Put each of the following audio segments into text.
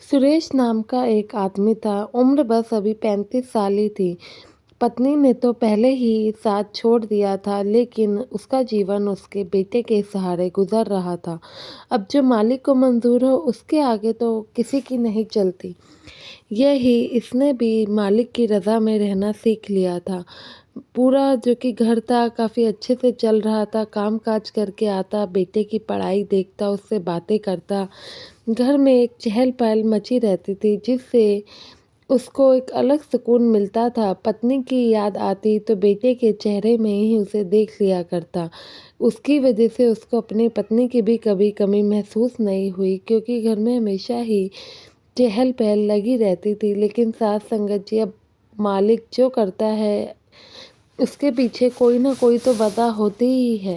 सुरेश नाम का एक आदमी था। उम्र बस अभी 35 साल ही थी। पत्नी ने तो पहले ही साथ छोड़ दिया था, लेकिन उसका जीवन उसके बेटे के सहारे गुजर रहा था। अब जो मालिक को मंजूर हो उसके आगे तो किसी की नहीं चलती। यही इसने भी मालिक की रज़ा में रहना सीख लिया था। पूरा जो कि घर था काफ़ी अच्छे से चल रहा था, काम-काज करके आता, बेटे की पढ़ाई देखता, उससे बातें करता। घर में एक चहल-पहल मची रहती थी, जिससे उसको एक अलग सुकून मिलता था। पत्नी की याद आती तो बेटे के चेहरे में ही उसे देख लिया करता। उसकी वजह से उसको अपनी पत्नी की भी कभी कमी महसूस नहीं हुई, क्योंकि घर में हमेशा ही चहल-पहल लगी रहती थी। लेकिन सास संगत जी, अब मालिक जो करता है उसके पीछे कोई ना कोई तो वजह होती ही है।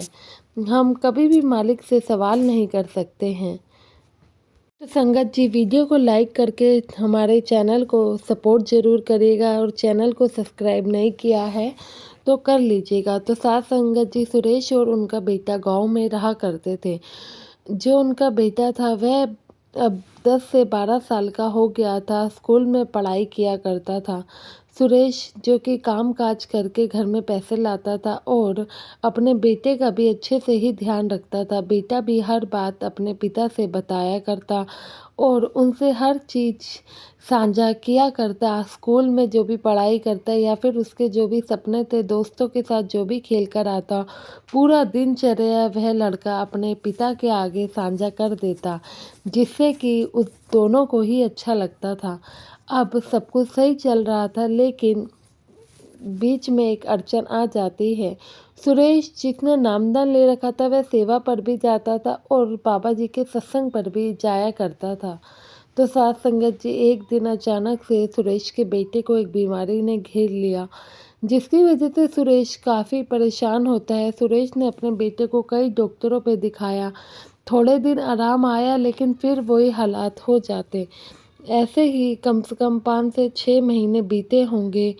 हम कभी भी मालिक से सवाल नहीं कर सकते हैं। तो संगत जी, वीडियो को लाइक करके हमारे चैनल को सपोर्ट ज़रूर करिएगा, और चैनल को सब्सक्राइब नहीं किया है तो कर लीजिएगा। तो साथ संगत जी, सुरेश और उनका बेटा गांव में रहा करते थे। जो उनका बेटा था वह अब 10 से 12 साल का हो गया था, स्कूल में पढ़ाई किया करता था। सुरेश जो कि काम-काज करके घर में पैसे लाता था और अपने बेटे का भी अच्छे से ही ध्यान रखता था। बेटा भी हर बात अपने पिता से बताया करता और उनसे हर चीज़ साझा किया करता। स्कूल में जो भी पढ़ाई करता या फिर उसके जो भी सपने थे, दोस्तों के साथ जो भी खेल कर आता, पूरा दिनचर्या वह लड़का अपने पिता के आगे साझा कर देता, जिससे कि उस दोनों को ही अच्छा लगता था। अब सब कुछ सही चल रहा था, लेकिन बीच में एक अड़चन आ जाती है। सुरेश जिसने नामदान ले रखा था वह सेवा पर भी जाता था और बाबा जी के सत्संग पर भी जाया करता था। तो साथ संगत जी, एक दिन अचानक से सुरेश के बेटे को एक बीमारी ने घेर लिया, जिसकी वजह से सुरेश काफ़ी परेशान होता है। सुरेश ने अपने बेटे को कई डॉक्टरों पे दिखाया, थोड़े दिन आराम आया, लेकिन फिर वही हालात हो जाते। ऐसे ही कम से कम 5 से 6 महीने बीते होंगे।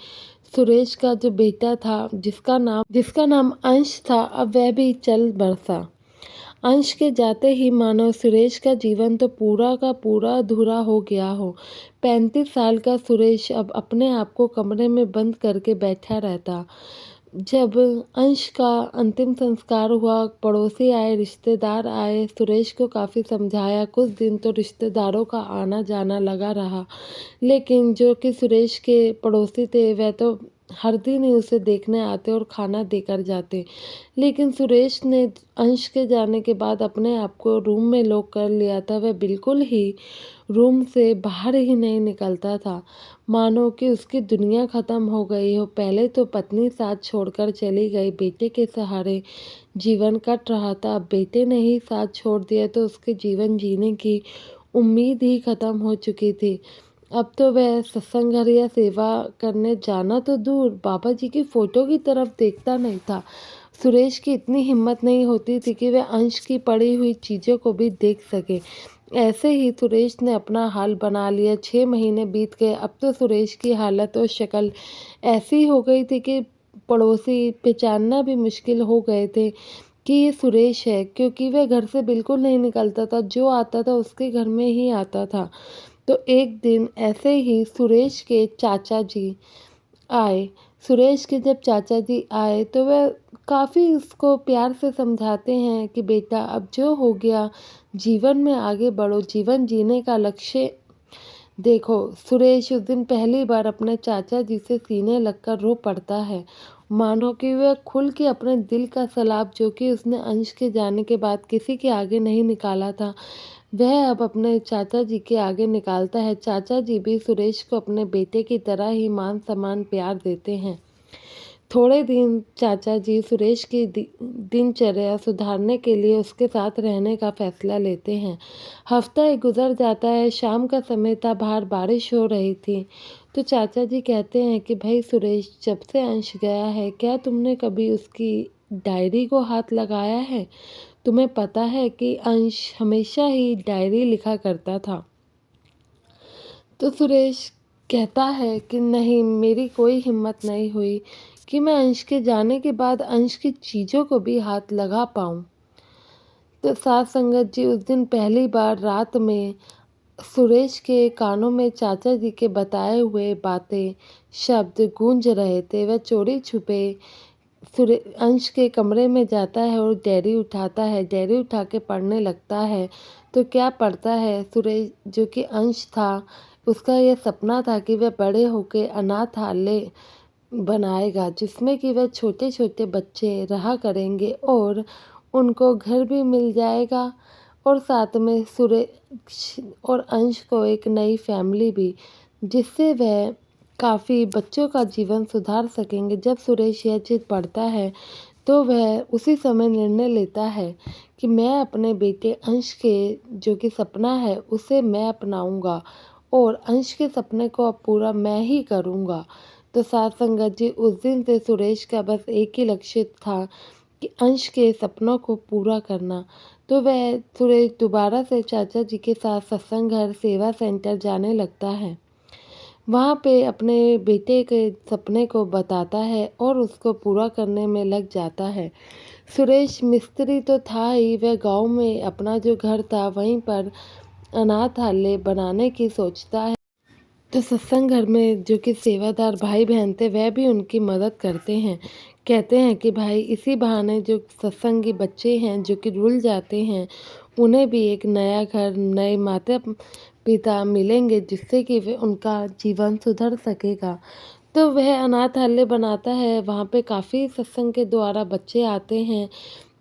सुरेश का जो बेटा था, जिसका नाम अंश था, अब वह भी चल बसा। अंश के जाते ही मानो सुरेश का जीवन तो पूरा का पूरा अधूरा हो गया हो। 35 साल का सुरेश अब अपने आप को कमरे में बंद करके बैठा रहता। जब अंश का अंतिम संस्कार हुआ, पड़ोसी आए, रिश्तेदार आए, सुरेश को काफ़ी समझाया। कुछ दिन तो रिश्तेदारों का आना जाना लगा रहा, लेकिन जो कि सुरेश के पड़ोसी थे वह तो हर दिन ही उसे देखने आते और खाना देकर जाते। लेकिन सुरेश ने अंश के जाने के बाद अपने आप को रूम में लॉक कर लिया था। वह बिल्कुल ही रूम से बाहर ही नहीं निकलता था, मानो कि उसकी दुनिया ख़त्म हो गई हो। पहले तो पत्नी साथ छोड़कर चली गई, बेटे के सहारे जीवन कट रहा था। अब बेटे ने ही साथ छोड़ दिया तो उसके जीवन जीने की उम्मीद ही ख़त्म हो चुकी थी। अब तो वह सत्संग घर या सेवा करने जाना तो दूर, बाबा जी की फ़ोटो की तरफ देखता नहीं था। सुरेश की इतनी हिम्मत नहीं होती थी कि वह अंश की पड़ी हुई चीज़ों को भी देख सके। ऐसे ही सुरेश ने अपना हाल बना लिया। 6 महीने बीत गए। अब तो सुरेश की हालत और शक्ल ऐसी हो गई थी कि पड़ोसी पहचानना भी मुश्किल हो गए थे कि ये सुरेश है, क्योंकि वह घर से बिल्कुल नहीं निकलता था। जो आता था उसके घर में ही आता था। तो एक दिन ऐसे ही सुरेश के चाचा जी आए। सुरेश के जब चाचा जी आए तो वह काफ़ी उसको प्यार से समझाते हैं कि बेटा, अब जो हो गया, जीवन में आगे बढ़ो, जीवन जीने का लक्ष्य देखो। सुरेश उस दिन पहली बार अपने चाचा जी से सीने लगकर रो पड़ता है, मानो कि वह खुल के अपने दिल का सलाप, जो कि उसने अंश के जाने के बाद किसी के आगे नहीं निकाला था, वह अब अपने चाचा जी के आगे निकालता है। चाचा जी भी सुरेश को अपने बेटे की तरह ही मान सम्मान प्यार देते हैं। थोड़े दिन चाचा जी सुरेश की दिनचर्या सुधारने के लिए उसके साथ रहने का फैसला लेते हैं। हफ्ता एक गुजर जाता है। शाम का समय था, बाहर बारिश हो रही थी। तो चाचा जी कहते हैं कि भाई सुरेश, जब से अंश गया है, क्या तुमने कभी उसकी डायरी को हाथ लगाया है? तुम्हें पता है कि अंश हमेशा ही डायरी लिखा करता था। तो सुरेश कहता है कि नहीं, मेरी कोई हिम्मत नहीं हुई कि मैं अंश के जाने के बाद अंश की चीज़ों को भी हाथ लगा पाऊँ। तो साथ संगत जी, उस दिन पहली बार रात में सुरेश के कानों में चाचा जी के बताए हुए बातें शब्द गूंज रहे थे। वह चोरी छुपे अंश के कमरे में जाता है और डायरी उठाता है। डायरी उठा के पढ़ने लगता है तो क्या पढ़ता है, सुरेश जो कि अंश था, उसका यह सपना था कि वह बड़े होकर अनाथालय बनाएगा जिसमें कि वह छोटे छोटे बच्चे रहा करेंगे और उनको घर भी मिल जाएगा और साथ में सुरेश और अंश को एक नई फैमिली भी, जिससे वह काफ़ी बच्चों का जीवन सुधार सकेंगे। जब सुरेश यह चीज़ पढ़ता है तो वह उसी समय निर्णय लेता है कि मैं अपने बेटे अंश के जो कि सपना है उसे मैं अपनाऊंगा और अंश के सपने को अब पूरा मैं ही करूंगा। तो साथ संगत जी, उस दिन से सुरेश का बस एक ही लक्ष्य था कि अंश के सपनों को पूरा करना। तो वह सुरेश दोबारा से चाचा जी के साथ सत्संग घर सेवा सेंटर जाने लगता है। वहाँ पे अपने बेटे के सपने को बताता है और उसको पूरा करने में लग जाता है। सुरेश मिस्त्री तो था ही, वह गांव में अपना जो घर था वहीं पर अनाथालय बनाने की सोचता है। तो सत्संग घर में जो कि सेवादार भाई बहन थे वह भी उनकी मदद करते हैं। कहते हैं कि भाई इसी बहाने जो सत्संगी बच्चे हैं जो कि रुल जाते हैं उन्हें भी एक नया घर, नए माता पिता मिलेंगे जिससे कि वे उनका जीवन सुधर सकेगा। तो वह अनाथालय बनाता है। वहाँ पे काफ़ी सत्संग के द्वारा बच्चे आते हैं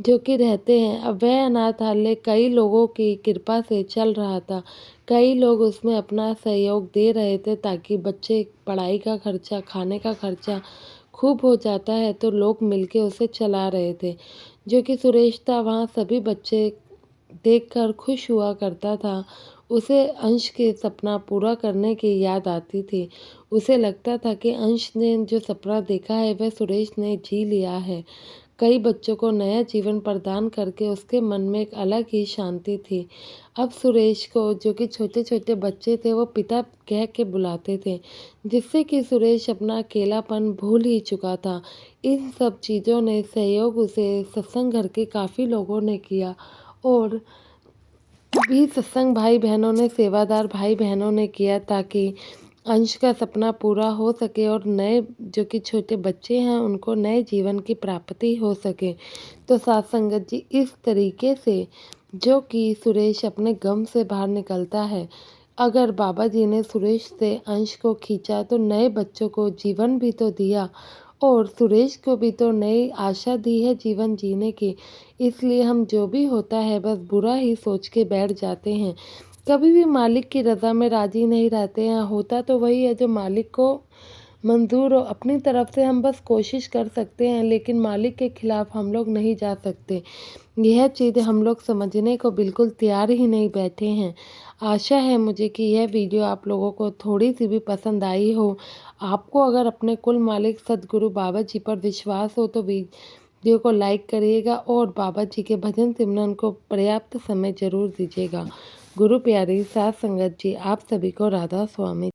जो कि रहते हैं। अब वह अनाथालय कई लोगों की कृपा से चल रहा था। कई लोग उसमें अपना सहयोग दे रहे थे ताकि बच्चे पढ़ाई का खर्चा, खाने का खर्चा खूब हो जाता है तो लोग मिलके उसे चला रहे थे। जो कि सुरेश था वहाँ सभी बच्चे देखकर खुश हुआ करता था। उसे अंश के सपना पूरा करने की याद आती थी। उसे लगता था कि अंश ने जो सपना देखा है वह सुरेश ने जी लिया है। कई बच्चों को नया जीवन प्रदान करके उसके मन में एक अलग ही शांति थी। अब सुरेश को जो कि छोटे छोटे बच्चे थे वो पिता कह के बुलाते थे, जिससे कि सुरेश अपना अकेलापन भूल ही चुका था। इन सब चीज़ों ने सहयोग उसे सत्संग घर के काफ़ी लोगों ने किया और भी सत्संग भाई बहनों ने, सेवादार भाई बहनों ने किया ताकि अंश का सपना पूरा हो सके और नए जो कि छोटे बच्चे हैं उनको नए जीवन की प्राप्ति हो सके। तो साथ संगत जी, इस तरीके से जो कि सुरेश अपने गम से बाहर निकलता है। अगर बाबा जी ने सुरेश से अंश को खींचा तो नए बच्चों को जीवन भी तो दिया और सुरेश को भी तो नई आशा दी है जीवन जीने की। इसलिए हम जो भी होता है बस बुरा ही सोच के बैठ जाते हैं। कभी भी मालिक की रज़ा में राज़ी नहीं रहते हैं। होता तो वही है जो मालिक को मंजूर हो। अपनी तरफ से हम बस कोशिश कर सकते हैं लेकिन मालिक के खिलाफ हम लोग नहीं जा सकते। यह चीज़ हम लोग समझने को बिल्कुल तैयार ही नहीं बैठे हैं। आशा है मुझे कि यह वीडियो आप लोगों को थोड़ी सी भी पसंद आई हो। आपको अगर अपने कुल मालिक सदगुरु बाबा जी पर विश्वास हो तो वीडियो को लाइक करिएगा और बाबा जी के भजन सिमरन को पर्याप्त समय जरूर दीजिएगा। गुरु प्यारी साथ संगत जी, आप सभी को राधा स्वामी।